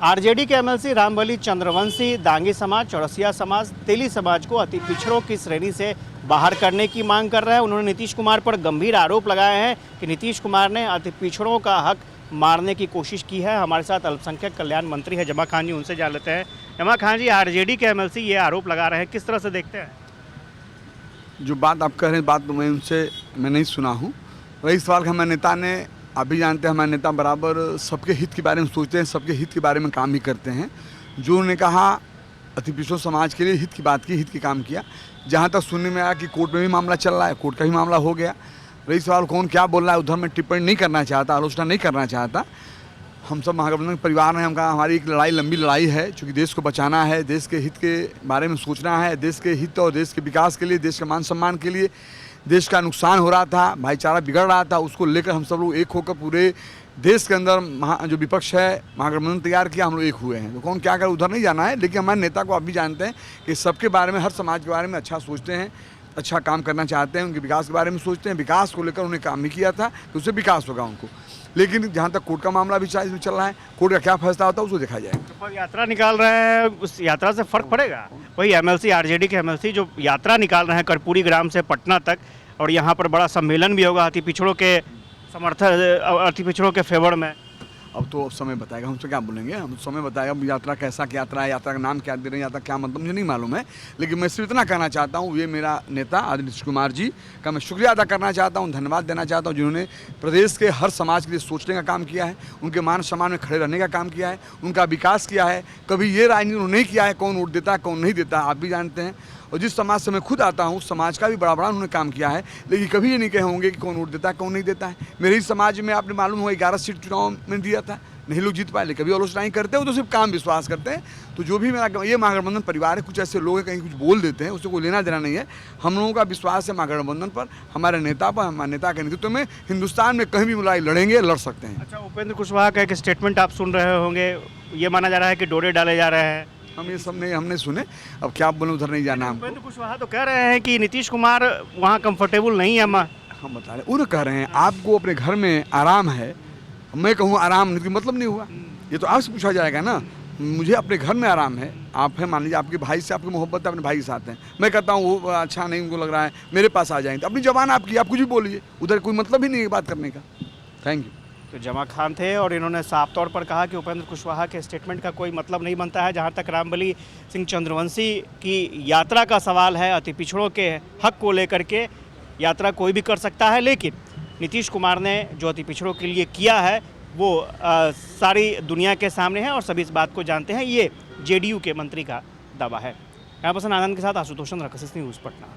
RJD के MLC Rambali Chandravanshi Dangi समाज, चौरसिया समाज, तेली समाज को अति पिछड़ों की श्रेणी से बाहर करने की मांग कर रहे हैं। उन्होंने नीतीश कुमार पर गंभीर आरोप लगाए हैं कि नीतीश कुमार ने अति पिछड़ों का हक मारने की कोशिश की है। हमारे साथ अल्पसंख्यक कल्याण मंत्री है जमा खान जी, उनसे जान लेते हैं। जमा खान जी, आरजेडी के एमएलसी ये आरोप लगा रहे हैं, किस तरह से देखते हैं? जो बात आप कह रहे हैं, बात मैं नहीं सुना हूँ। वही सवाल हमारे नेता ने, आप भी जानते हैं, हमारे नेता बराबर सबके हित के बारे में सोचते हैं, सबके हित के बारे में काम भी करते हैं। जो उन्होंने कहा अति पिछड़ों समाज के लिए हित की बात की, हित की काम किया। जहाँ तक सुनने में आया कि कोर्ट में भी मामला चल रहा है, कोर्ट का भी मामला हो गया। रही सवाल कौन क्या बोल रहा है, उधर मैं टिप्पणी नहीं करना चाहता, आलोचना नहीं करना चाहता। हम सब महागठबंधन परिवार हैं, हमका हमारी एक लड़ाई, लंबी लड़ाई है, चूँकि देश को बचाना है, देश के हित के बारे में सोचना है, देश के हित और देश के विकास के लिए, देश के मान सम्मान के लिए। देश का नुकसान हो रहा था, भाईचारा बिगड़ रहा था, उसको लेकर हम सब लोग एक होकर पूरे देश के अंदर जो विपक्ष है महागठबंधन तैयार किया, हम लोग एक हुए हैं। तो कौन क्या कर उधर नहीं जाना है, लेकिन हमारे नेता को आप भी जानते हैं कि सबके बारे में, हर समाज के बारे में अच्छा सोचते हैं, अच्छा काम करना चाहते हैं, उनके विकास के बारे में सोचते हैं। विकास को लेकर उन्हें काम भी किया था कि उससे विकास होगा उनको। लेकिन जहाँ तक कोर्ट का मामला भी इसमें चल रहा है, कोर्ट का क्या फैसला होता है उसको देखा जाएगा। तो यात्रा निकाल रहे हैं, उस यात्रा से फर्क पड़ेगा? वही एमएलसी, आरजेडी के एमएलसी जो यात्रा निकाल रहे हैं कर्पूरी ग्राम से पटना तक, और यहाँ पर बड़ा सम्मेलन भी होगा अति पिछड़ों के समर्थन, अति पिछड़ों के फेवर में। अब तो समय बताएगा, हमसे क्या बोलेंगे, हम समय बताएगा यात्रा कैसा क्या यात्रा है, यात्रा का नाम क्या दे रहे हैं, यात्रा क्या मतलब मुझे नहीं मालूम है। लेकिन मैं सिर्फ इतना कहना चाहता हूँ, ये मेरा नेता आदरणीय नीतीश कुमार जी का मैं शुक्रिया अदा करना चाहता हूँ, धन्यवाद देना चाहता हूँ, जिन्होंने प्रदेश के हर समाज के लिए सोचने का काम किया है, उनके मान सम्मान में खड़े रहने का काम किया है, उनका विकास किया है। कभी ये राजनीति उन्होंने नहीं किया है कौन वोट देता है कौन नहीं देता, आप भी जानते हैं। और जिस समाज से मैं खुद आता हूँ, उस समाज का भी बड़ा उन्होंने काम किया है। लेकिन कभी ये नहीं कहे होंगे कि कौन वोट देता है कौन नहीं देता है। मेरे ही समाज में आपने मालूम हुआ 11 सीट चुनाव में दिया था, नहीं लोग जीत पाए, लेकिन कभी आलोचना नहीं करते, वो तो सिर्फ काम विश्वास करते हैं। तो जो भी मेरा ये महागठबंधन परिवार है, कुछ ऐसे लोग हैं कहीं कुछ बोल देते हैं, उससे कोई लेना देना नहीं है। हम लोगों का विश्वास है महागठबंधन पर, हमारे नेता पर, हमारे नेता के नेतृत्व में हिंदुस्तान में कहीं भी लड़ाई लड़ेंगे, लड़ सकते हैं। अच्छा, उपेंद्र कुशवाहा का एक स्टेटमेंट आप सुन रहे होंगे, ये माना जा रहा है कि डोरे डाले जा रहे हैं। हम ये सब नहीं, हमने सुने, अब क्या बोले, उधर नहीं जाना हमको। उपेंद्र कुशवाहा तो कह रहे हैं कि नीतीश कुमार वहाँ कंफर्टेबल नहीं है। हम बता रहे, उन्हें कह रहे हैं आपको अपने घर में आराम है, मैं कहूँ आराम मतलब नहीं हुआ, ये तो आपसे पूछा जाएगा ना। मुझे अपने घर में आराम है, आप हैं मान लीजिए, आपके भाई से आपकी मोहब्बत है, अपने भाई के साथ हैं, मैं कहता हूँ वो अच्छा नहीं उनको लग रहा है, मेरे पास आ जाएंगे, तो अपनी जबान आपकी, आप कुछ भी बोलिए, उधर कोई मतलब ही नहीं है बात करने का। Thank you. तो जमा खान थे और इन्होंने साफ तौर पर कहा कि उपेंद्र कुशवाहा के स्टेटमेंट का कोई मतलब नहीं बनता है। जहां तक रामबली सिंह चंद्रवंशी की यात्रा का सवाल है, अति पिछड़ों के हक को लेकर के यात्रा कोई भी कर सकता है, लेकिन नीतीश कुमार ने जो अति पिछड़ों के लिए किया है वो सारी दुनिया के सामने है और सभी इस बात को जानते हैं। ये जेडीयू के मंत्री का दावा है। कैमरा पर्सन आनंद के साथ आशुतोष चंद्र, न्यूज़ पटना।